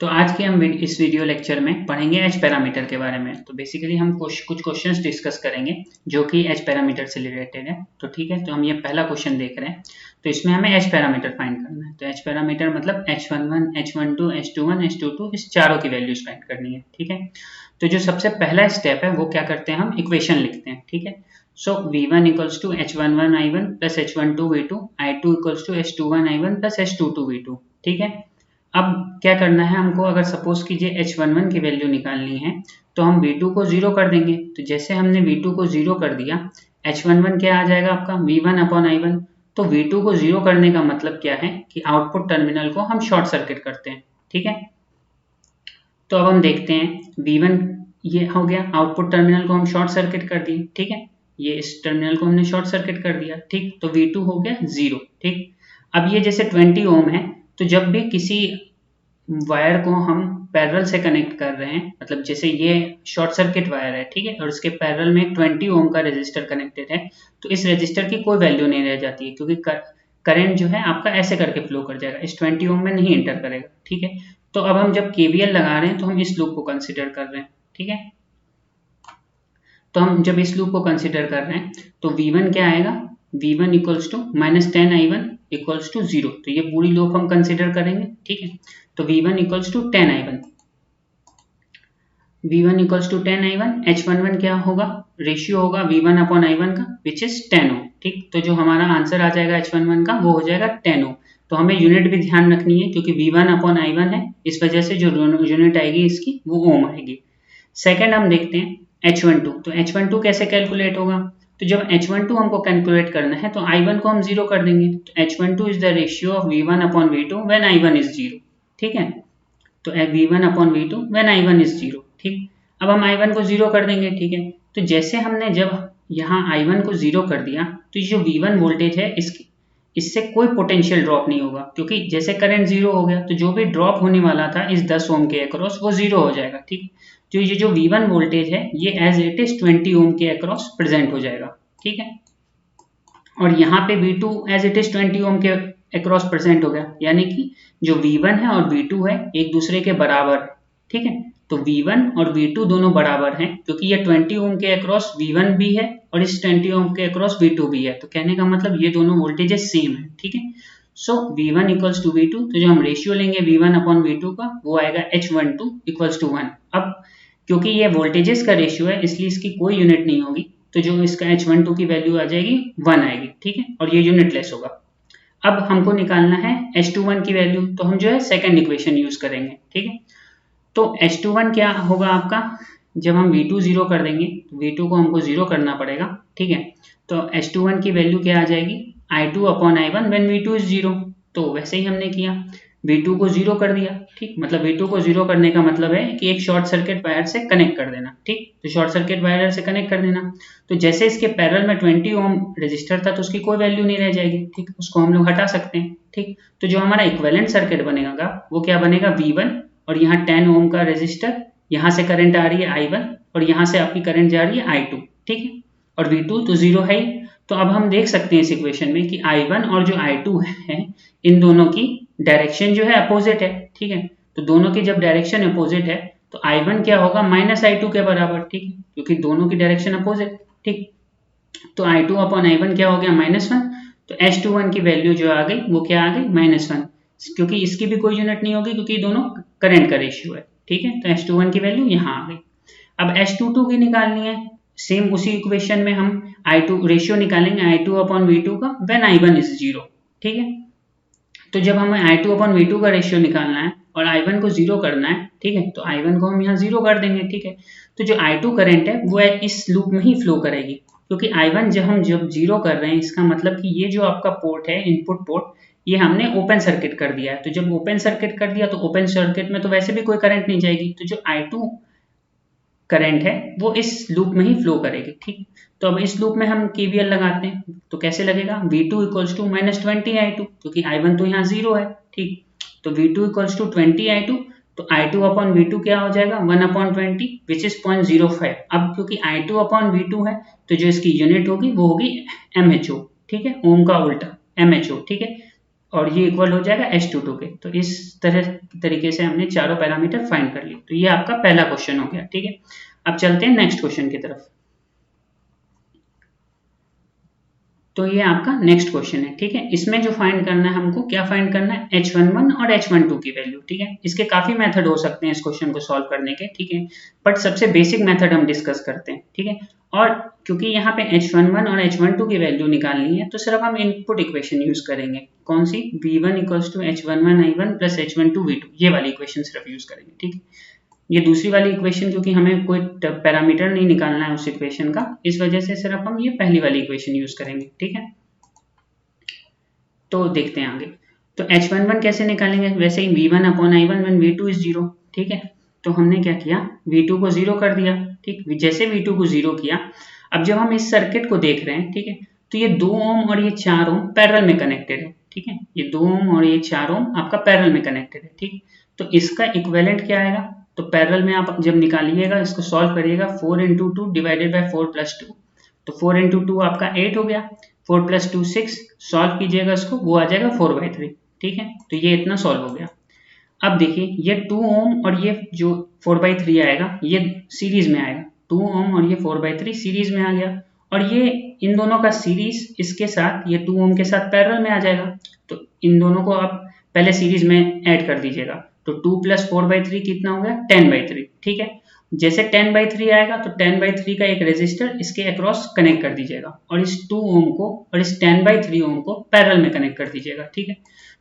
तो आज के हम इस वीडियो लेक्चर में पढ़ेंगे एच पैरामीटर के बारे में। तो बेसिकली हम कुछ क्वेश्चंस डिस्कस करेंगे जो कि एच पैरामीटर से रिलेटेड है। तो ठीक है, तो हम ये पहला क्वेश्चन देख रहे हैं। तो इसमें हमें एच पैरामीटर फाइंड करना है। तो एच पैरामीटर मतलब H11, H12, H21, H22 इस चारों की वैल्यूज फाइंड करनी है। ठीक है, तो जो सबसे पहला स्टेप है वो क्या करते हैं, हम इक्वेशन लिखते हैं। ठीक है, so V1 equals to H11 I1 plus H12 V2, I2 equals to H21 I1 plus H22 V2। ठीक है, अब क्या करना है हमको, अगर सपोज कीजिए H11 की वैल्यू निकालनी है तो हम V2 को 0 कर देंगे। तो जैसे हमने V2 को 0 कर दिया, H11 क्या आ जाएगा आपका V1 अपॉन I1। तो V2 को 0 करने का मतलब क्या है कि आउटपुट टर्मिनल को हम शॉर्ट सर्किट करते हैं। ठीक है, तो अब हम देखते हैं V1 ये हो गया, आउटपुट टर्मिनल को हम शॉर्ट सर्किट कर दिए। ठीक है, ये इस टर्मिनल को हमने शॉर्ट सर्किट कर दिया। ठीक, तो V2 हो गया 0। ठीक, अब ये जैसे 20 ओम है, तो जब भी किसी वायर को हम पैरेलल से कनेक्ट कर रहे हैं, मतलब जैसे ये शॉर्ट सर्किट वायर है, ठीक है, और इसके पैरेलल में 20 ओम का रेजिस्टर कनेक्टेड है, तो इस रेजिस्टर की कोई वैल्यू नहीं रह जाती है, क्योंकि करंट जो है आपका ऐसे करके फ्लो कर जाएगा, इस 20 ओम में नहीं एंटर करेगा। ठीक है, तो अब हम जब KVL लगा रहे हैं तो हम इस लूप को कंसिडर कर रहे हैं। ठीक है, तो हम जब इस लूप को कंसिडर कर रहे हैं तो V1 क्या आएगा, V1 equals to -10 I1 equals to 0। तो ये पूरी लूप हम कंसिडर करेंगे। ठीक है, तो V1 equals to 10 I1, V1 equals to 10 I1, H11 क्या होगा, रेशियो होगा V1 अपॉन I1 का, विच इज 10 ओम। ठीक, तो जो हमारा आंसर आ जाएगा H11 का वो हो जाएगा 10 ओम। तो हमें यूनिट भी ध्यान रखनी है, क्योंकि V1 अपॉन I1 है, इस वजह से जो यूनिट आएगी इसकी वो ओम आएगी। सेकेंड हम देखते हैं H12। तो H12 कैसे कैलकुलेट होगा, तो जब H12 हमको कैलकुलेट करना है तो I1 को हम 0 कर देंगे। तो H12 is the ratio of V1 upon V2 when I1 is 0। ठीक है, तो V1 upon V2 when I1 is 0। ठीक, अब हम I1 को 0 कर देंगे। ठीक है, तो जैसे हमने जब यहाँ I1 को 0 कर दिया तो जो V1 वोल्टेज है इससे कोई पोटेंशियल ड्रॉप नहीं होगा, क्योंकि जैसे करंट 0 हो गया तो जो भी ड्रॉप होने वाला था इस 10 ओम के अक्रॉस वो 0 हो जाएगा। ठीक, तो ये जो V1 वोल्टेज है ये एज इट इज 20 ओम के अक्रॉस प्रेजेंट हो जाएगा। ठीक है, और यहाँ पे V2 एज इट इज 20 ओम के अक्रॉस प्रेजेंट हो गया, यानी कि जो V1 है और V2 है एक दूसरे के बराबर। ठीक है, तो V1 और V2 दोनों बराबर हैं, क्योंकि ये 20 ओम के अक्रॉस V1 भी है और इस 20 ओम के अक्रॉस V2 भी है। तो कहने का मतलब ये दोनों वोल्टेजेस सेम है। ठीक है, so V1 equals to V2, तो जो हम रेशियो लेंगे V1 अपॉन V2 का वो आएगा H12 इक्वल्स टू 1। अब क्योंकि ये वोल्टेजेस का रेशियो है इसलिए इसकी कोई यूनिट नहीं होगी, तो जो इसका H12 की वैल्यू आ जाएगी 1 आएगी। ठीक है, और ये यूनिटलेस होगा। अब हमको निकालना है H21 की वैल्यू, तो हम जो है सेकंड इक्वेशन यूज करेंगे। ठीक है, तो H21 क्या होगा आपका, जब हम V2 0 कर देंगे तो V2 को हमको 0 करना पड़ेगा। ठीक है, तो H21 की वैल्यू क्या आ जाएगी, I2 upon I1 when V2 is 0। तो वैसे ही हमने किया, V2 को 0 कर दिया। ठीक, मतलब V2 को 0 करने का मतलब है कि एक शॉर्ट सर्किट वायर से कनेक्ट कर देना। ठीक, तो शॉर्ट सर्किट वायर से कनेक्ट कर देना, तो जैसे इसके पैरेलल में 20 ओम रेजिस्टर था तो उसकी कोई वैल्यू नहीं रह जाएगी। ठीक, उसको हम लोग हटा सकते हैं। ठीक, तो जो हमारा इक्विवेलेंट सर्किट बनेगा वो क्या बनेगा, V1 और यहाँ 10 ओम का रेजिस्टर, यहाँ से करंट आ रही है I1 और यहाँ से आपकी करंट जा रही है I2। ठीक है, और V2 तो 0 है ही। तो अब हम देख सकते हैं इस इक्वेशन में कि I1 और जो I2 है इन दोनों की डायरेक्शन जो है अपोजिट है। ठीक है, तो दोनों की जब डायरेक्शन अपोजिट है तो I1 क्या होगा, -I2 के बराबर। ठीक है, क्योंकि दोनों की डायरेक्शन अपोजिट। ठीक, तो I2 अपॉन I1 क्या हो गया, -1। तो H21 की वैल्यू जो आ गई वो क्या आ गई, -1, क्योंकि इसकी भी कोई यूनिट नहीं होगी क्योंकि दोनों करंट का रेशियो है। ठीक है, तो H21 की वैल्यू यहाँ आ गई। अब H22 की निकालनी है, सेम उसी इक्वेशन में हम I2 रेशियो निकालेंगे I2 अपॉन V2 का व्हेन I1 इज 0। ठीक है, तो जब हमें I2 अपॉन V2 का रेशियो निकालना है और I1 को 0 करना है, ठीक है, तो I1 को हम यहाँ 0 कर देंगे। ठीक है, तो जो I2 करंट है वो इस लूप में ही फ्लो करेगी, क्योंकि I1 जब 0 कर रहे हैं इसका मतलब कि ये जो आपका पोर्ट है, इनपुट पोर्ट, ये हमने ओपन सर्किट कर दिया है। तो जब ओपन सर्किट कर दिया तो ओपन सर्किट में तो वैसे भी कोई करंट नहीं जाएगी, तो जो I2 करंट है वो इस लूप में ही फ्लो करेगी। ठीक, तो अब इस लूप में हम KVL लगाते हैं, तो कैसे लगेगा, V2 इक्वल्स टू -20 I2, क्योंकि I1 तो यहाँ 0 है। ठीक, तो V2 इक्वल्स टू 20 I2, तो I2 अपॉन V2 क्या हो जाएगा, 1 अपॉन 20 विच इज 0.05। अब क्योंकि I2 अपॉन V2 है तो जो इसकी यूनिट होगी वो होगी MHO। ठीक है, ओम का उल्टा MHO। ठीक है, और ये इक्वल हो जाएगा H22 के। तो इस तरीके से हमने चारों पैरामीटर फाइंड कर लिए। तो ये आपका पहला क्वेश्चन हो गया, ठीक है। अब चलते हैं नेक्स्ट क्वेश्चन की तरफ। तो ये आपका नेक्स्ट क्वेश्चन है, ठीक है। इसमें जो फाइंड करना है हमको, क्या फाइंड करना है, H11 और H12 की वैल्यू, ठीक है। इसके काफी मेथड हो सकते हैं इस क्वेश्चन को सॉल्व करने के, ठीक है, बट सबसे बेसिक मेथड हम डिस्कस करते हैं, ठीक है। और क्योंकि यहाँ पे H11 और H12 की वैल्यू निकालनी है, तो सिर्फ हम इनपुट इक्वेशन यूज करेंगे। कौन सी, V1 = H11I1 + H12V2, ये वाली इक्वेशन सिर्फ यूज करेंगे, ठीक है। ये दूसरी वाली इक्वेशन, क्योंकि हमें कोई पैरामीटर नहीं निकालना है उस इक्वेशन का, इस वजह से सिर्फ हम ये पहली वाली इक्वेशन यूज करेंगे, ठीक है। तो देखते हैं आगे। तो H11 कैसे निकालेंगे, वैसे ही V1/I1 when V2 is 0, ठीक है। तो हमने क्या किया, V2 को 0 कर दिया, ठीक। जैसे V2 को 0 किया, अब जब हम इस सर्किट को देख रहे हैं, ठीक है, तो ये 2 ओम और ये 4 ओम पैरेलल में कनेक्टेड है, ठीक है। ये 2 ओम और ये 4 ओम आपका पैरेलल में कनेक्टेड है, ठीक। तो इसका इक्विवेलेंट क्या आएगा, तो पैरेलल में आप जब निकालिएगा, इसको सॉल्व करिएगा, 4 × 2 / 4 + 2, तो 4 × 2 आपका 8 हो गया, 4 + 2 6, सॉल्व कीजिएगा इसको, वो आ जाएगा 4/3, ठीक है। तो ये इतना सॉल्व हो गया। अब देखिए ये 2 ओम और ये जो 4/3 आएगा, ये सीरीज में आएगा, 2 ओम और ये 4/3 सीरीज में आ गया, और ये इन दोनों का सीरीज इसके साथ, ये 2 ओम के साथ पैरेलल में आ जाएगा। तो इन दोनों को आप पहले सीरीज में ऐड कर दीजिएगा, तो 2 + 4/3 कितना हो गया, 10/3, ठीक है। जैसे 10/3 आएगा, तो 10/3 का एक रेजिस्टर इसके अक्रॉस कनेक्ट कर दीजिएगा, और इस 2 ओम को और इस 10/3 ओम को पैरेलल में कनेक्ट कर दीजिएगा, ठीक है।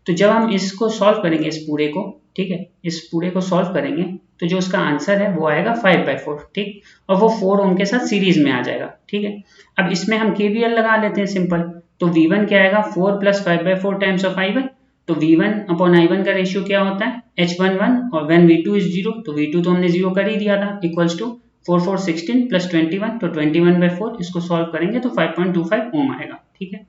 तो जब हम इसको सॉल्व करेंगे, इस पूरे को, ठीक है, इस पूरे को सॉल्व करेंगे, तो जो उसका आंसर है वो आएगा 5/4, ठीक, और वो 4 ओम के साथ सीरीज में आ जाएगा, ठीक है। अब इसमें हम KVL लगा लेते हैं सिंपल। तो V1 क्या आएगा, 4 + 5/4 टाइम्स ऑफ I1। तो V1/I1 का रेशियो क्या होता है, H11, और when V2 is 0, तो V2 तो हमने 0 कर ही दिया था, इक्वल्स टू 4 4 16 + 21, तो 21/4, इसको सॉल्व करेंगे तो 5.25 ओम आएगा, ठीक है।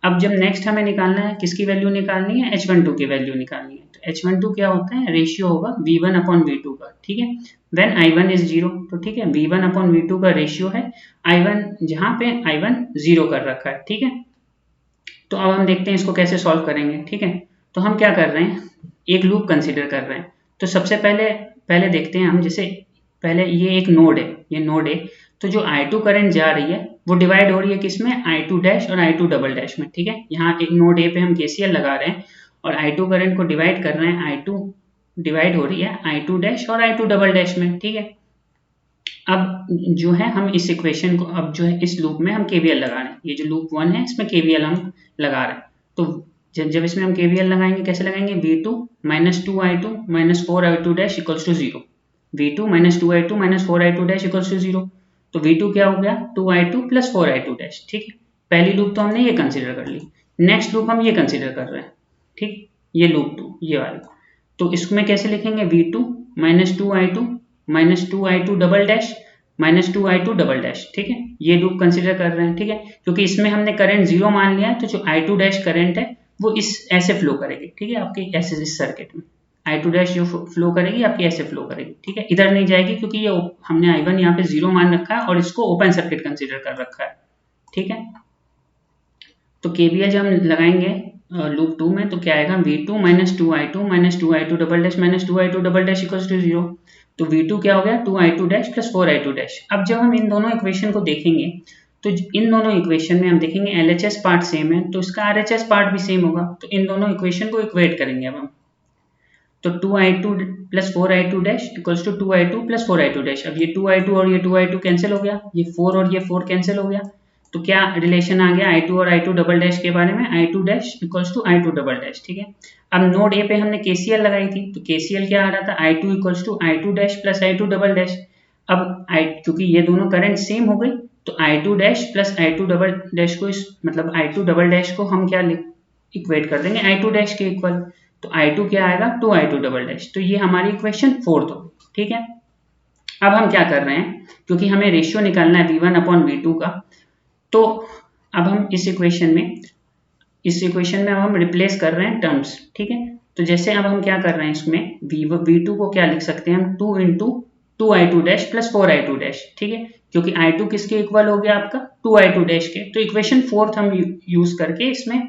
अब जब नेक्स्ट हमें निकालना है, किसकी वैल्यू निकालनी है, H12 की वैल्यू निकालनी है। तो H12 क्या होता है, रेशियो होगा V1/V2 का, ठीक है, when I1 is 0, तो ठीक है, V1/V2 का रेशियो है I1, जहां पे I1 0 कर रखा है, ठीक है। तो अब हम देखते हैं इसको कैसे सॉल्व करेंगे, ठीक है। तो हम क्या कर रहे हैं, एक लूप कंसीडर कर रहे हैं। तो सबसे पहले देखते हैं हम, जैसे पहले ये एक नोड है, ये नोड है, तो जो I2 करंट जा रही है वो डिवाइड हो रही है किसमें, I2' और I2" में, ठीक है। यहाँ एक नोड ए पे हम KCL लगा रहे हैं और I2 करंट को डिवाइड कर रहे हैं, I2 डिवाइड हो रही है I2' और I2" में, ठीक है। अब जो है हम इस इक्वेशन को, अब जो है इस लूप में हम KVL लगा रहे हैं, ये जो लूप 1 है इसमें KVL हम लगा रहे हैं। तो जब इसमें हम KVL लगाएंगे, कैसे लगाएंगे, V2 - 2I2 - 4I2' = 0, V2 - 2I2 - 4I2' = 0। तो V2 क्या हो गया, 2I2 + 4I2', ठीक है। पहली लूप तो हमने ये कंसीडर कर ली। नेक्स्ट लूप हम ये कंसीडर कर रहे हैं, ठीक, ये लूप 2, ये वाली। तो इसमें कैसे लिखेंगे, V2 - 2I2 - 2I2" - 2I2", ठीक है। ये लूप कंसीडर कर रहे हैं, ठीक है, क्योंकि इसमें हमने करंट 0 मान लिया है, तो जो I2' करंट है वो इस ऐसे फ्लो करेगी, ठीक है, आपके ऐसे इस सर्किट में I2' जो फ्लो करेगी आपकी ऐसे फ्लो करेगी, ठीक है, इधर नहीं जाएगी, क्योंकि ये हमने I1 यहाँ पे 0 मान रखा है और इसको ओपन सर्किट कंसीडर कर रखा है, ठीक है। तो KVL जब हम लगाएंगे लूप 2 में, तो क्या आएगा, V2 - 2I2 - 2I2" - 2I2" = 0। तो V2 क्या हो गया, 2I2' + 4I2'। अब जब हम इन दोनों इक्वेशन को देखेंगे, तो इन दोनों इक्वेशन में हम देखेंगे LHS पार्ट सेम है, तो इसका RHS पार्ट भी सेम होगा। तो इन दोनों इक्वेशन को इक्वेट करेंगे अब हम। तो 2I2 + 4I2' = 2I2 + 4I2'। अब ये 2I2 और ये 2I2 कैंसिल हो गया, ये 4 और ये 4 कैंसिल हो गया। तो क्या रिलेशन आ गया I2 और I2" के बारे में, I2' = I2", ठीक है। अब नोड ए पे हमने KCL लगाई थी, तो KCL क्या आ रहा था, I2 = I2' + I2"। अब क्योंकि ये दोनों करंट सेम हो गई, तो I2' + I2" को मतलब I2" को हम क्या इक्वेट कर देंगे I2' के इक्वल। तो I2 क्या आएगा, 2I2"। तो ये हमारी इक्वेशन 4 हो, ठीक है। अब हम क्या कर रहे हैं, क्योंकि हमें रेशियो निकालना है V1/V2 का, तो अब हम इस इक्वेशन में अब हम रिप्लेस कर रहे हैं टर्म्स, ठीक है। तो जैसे अब हम क्या कर रहे हैं, इसमें V2 को क्या लिख सकते हैं हम, 2 × 2I2' + 4I2', ठीक है, क्योंकि I2 किसके इक्वल हो गया आपका, 2I2' के। तो इक्वेशन 4 हम यूज करके इसमें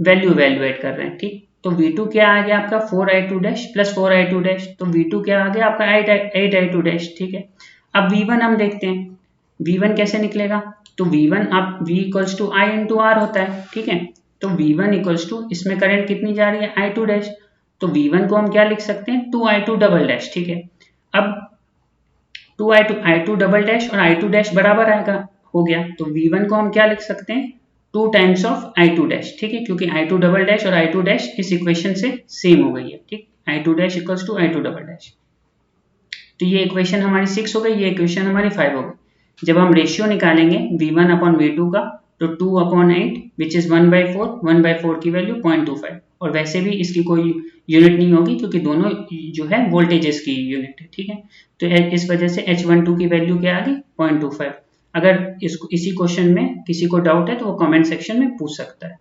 वैल्यू वैल्यूएट कर रहे हैं, ठीक। तो V2 क्या आ गया आपका 4i2 dash plus 4i2 dash, तो V2 क्या आ गया आपका 8i2 डैश, ठीक है। अब V1 हम देखते हैं, V1 कैसे निकलेगा, तो V1 आप V equals to I into R होता है, ठीक है। तो V1 इक्वल्स टू, इसमें करंट कितनी जा रही है I2 डैश, तो V1 को हम क्या लिख सकते हैं 2i2 डबल डैश, ठीक है। अब 2i2 डबल डैश और I2 डैश बराबर आएगा, हो गया, तो V1 को हम क्या लिख सकते हैं 2 टाइम्स ऑफ I2 डैश, ठीक है, क्योंकि I2 डबल डैश और I2 डैश इस इक्वेशन से सेम हो गई है, ठीक। I2 dash equals to I2 double dash, तो ये इक्वेशन हमारी 6 हो गई, ये इक्वेशन हमारी 5 हो गई। जब हम रेशियो निकालेंगे V1 अपॉन V2 का, तो 2 अपॉन 8 विच इज 1/4, 1/4 की वैल्यू 0.25, और वैसे भी इसकी कोई यूनिट नहीं होगी क्योंकि दोनों जो है वोल्टेजेस की यूनिट है, ठीक है। तो इस वजह से H12 की वैल्यू क्या आ गई 0.25। अगर इसी क्वेश्चन में किसी को डाउट है तो वो कमेंट सेक्शन में पूछ सकता है।